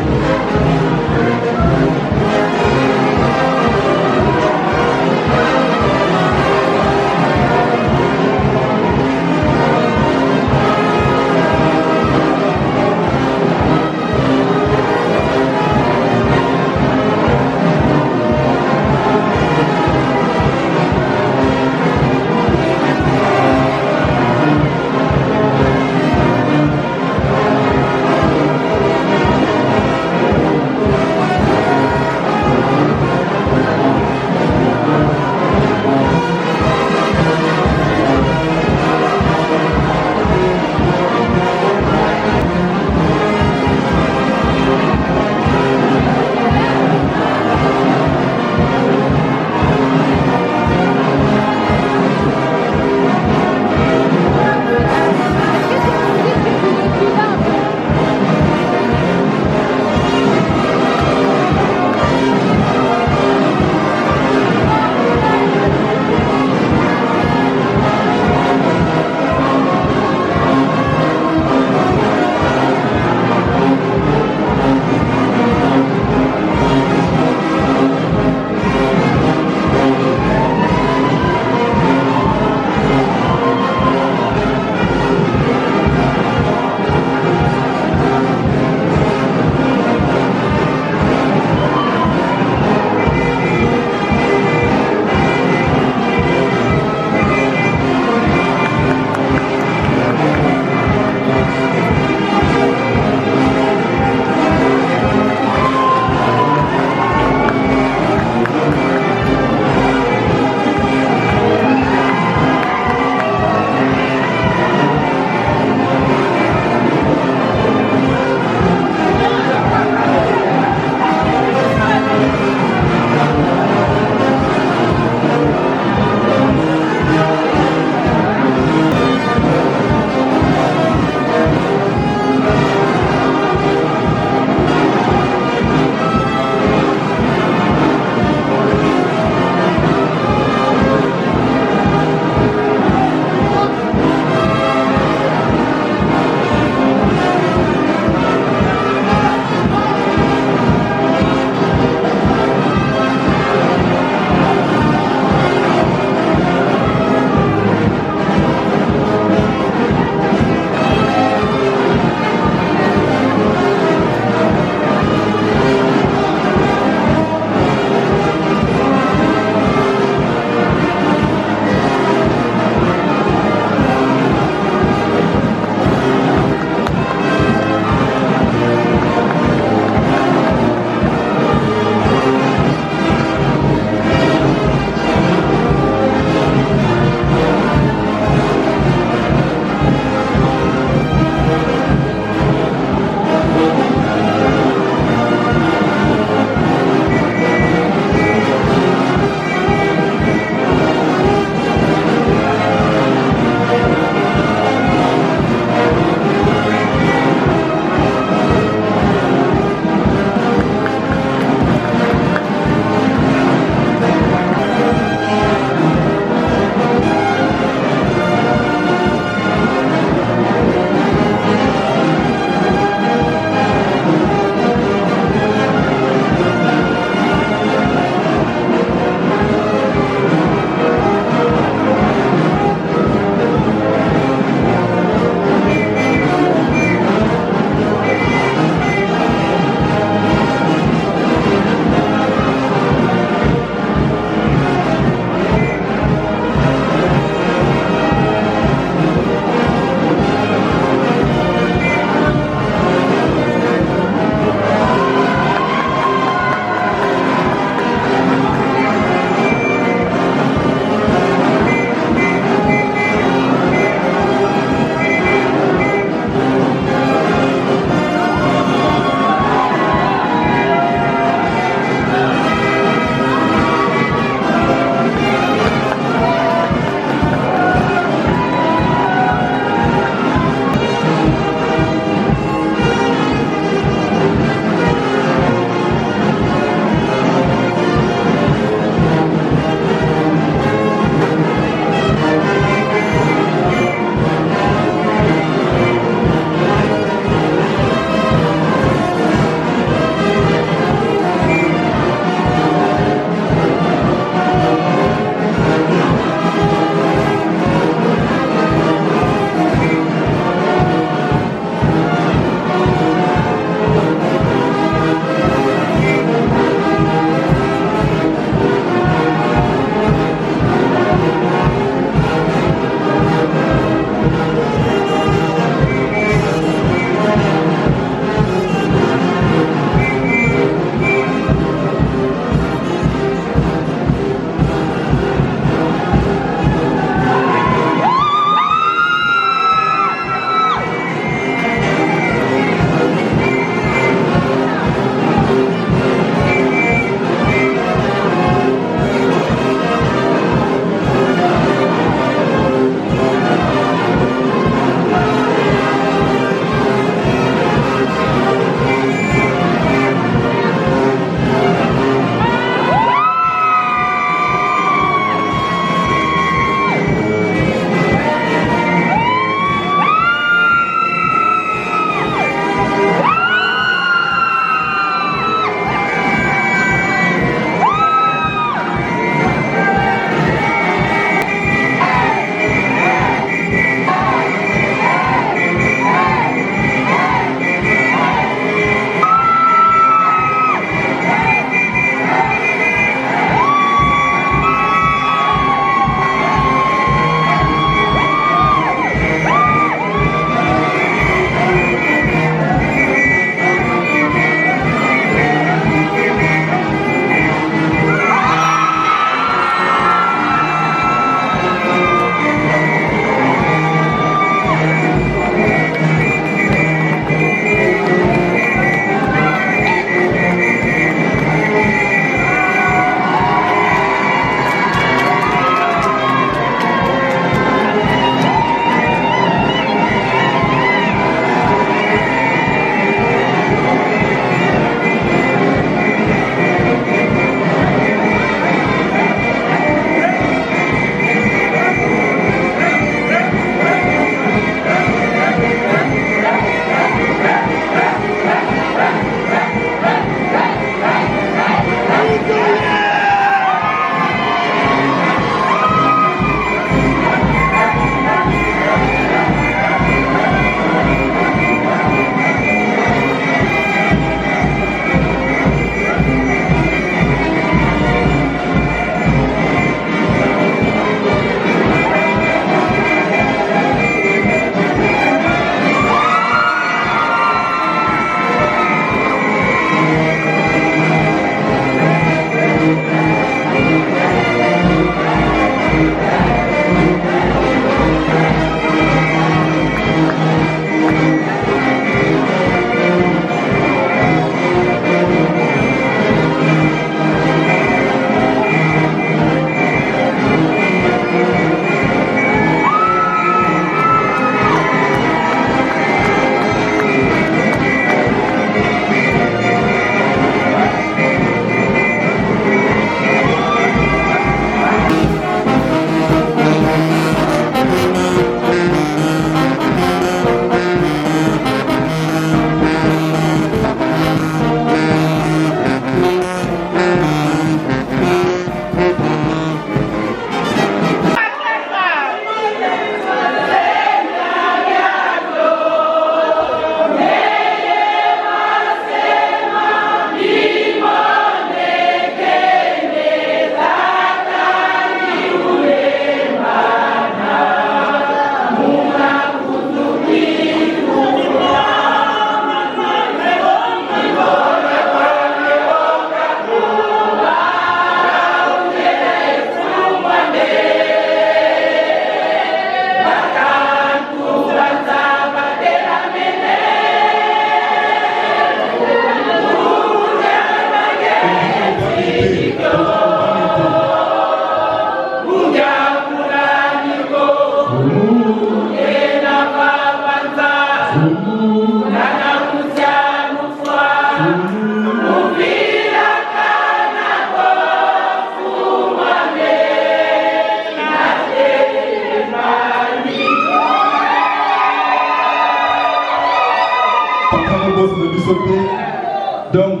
Donc,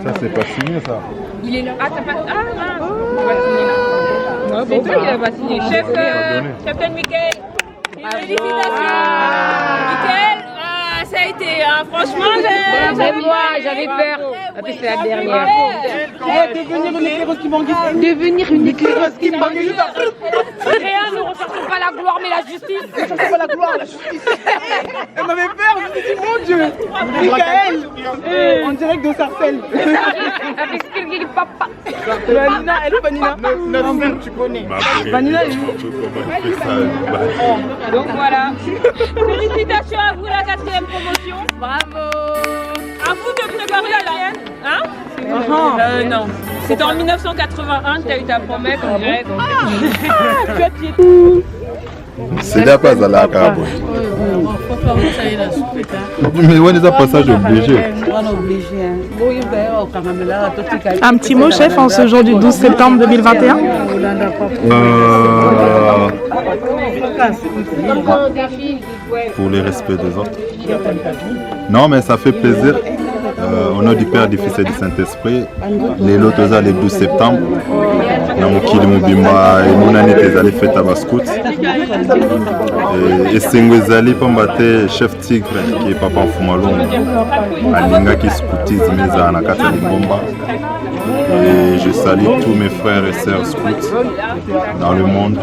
Ça, c'est pas signé, ça. Il est là. Ah, t'as pas. Ah, mince. On va signer là. C'est toi qui l'as pas signé. Chef Mickaël. Félicitations. Mickaël, ça a été. Franchement, j'avais peur. Après, c'est la dernière. Devenir une éclaireuse qui manguiste. Devenir une éclaireuse qui manguiste. Rien, nous ne recherchons pas la gloire, mais la justice. Ne cherchez pas la gloire, la justice. Elle m'avait peur, je me suis dit, mon Dieu. Mickaël, en direct de Sarcelles. Avec ce qu'il papa. Vanina, elle est Vanina. Tu connais. Vanina, elle est. Donc voilà. Félicitations à vous, la 4e promotion. Bravo. À vous de préparer la mienne. Hein? Non. C'était en 1981 que tu as eu ta promesse, on dirait. Tu as pied. C'est là pas à la carbone. Mais on est à passage obligé. Un petit mot, chef, en ce jour du 12 septembre 2021 Pour le respect des autres. Non, mais ça fait plaisir. Au nom du Père, du Fils et du Saint-Esprit, les lots le 12 septembre, Namokili Mubimba et Mounani Tezali fête à Bascout. Et Sengwezali Pambate, chef Tigre, qui est Papa Fumalong, Alinga qui scoutise Meza Nakata Limbomba. Et je salue tous mes frères et sœurs scouts dans le monde,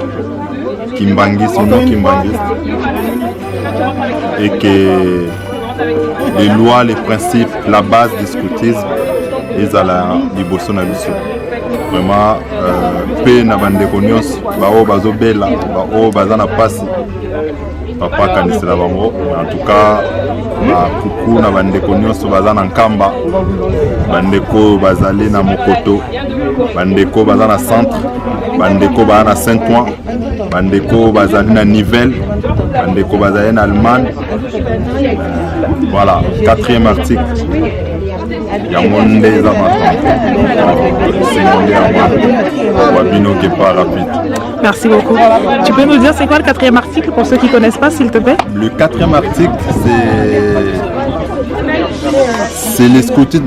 Kimbangis ou non Kimbangis, et que les lois, les principes, la base du scoutisme, ils allaient du bosso na biso. Vraiment, paix na bandeko nyonso, bao bazo bela, bao bazana pasi. Papa kanisela bango. En tout cas, kuku na bandeko nyonso bazana nkamba, bandeko bazali na Mokoto, bandeko bazana centre, bandeko bazana Saint-Ouen, bandeko bazali na Nivelles, bandeko bazali na Allemagne. Voilà, 4e article. Merci beaucoup. Tu peux nous dire c'est quoi le 4e article pour ceux qui ne connaissent pas, s'il te plaît? Le 4e article, c'est le scoutisme,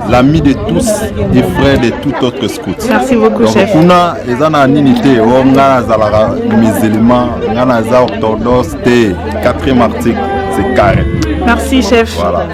l'ami de tous et frère de tout autre scout. Merci beaucoup, chef. Donc, on a une unité, on a musulman, on a orthodoxe, 4e article, c'est carré. Merci, chef. Voilà.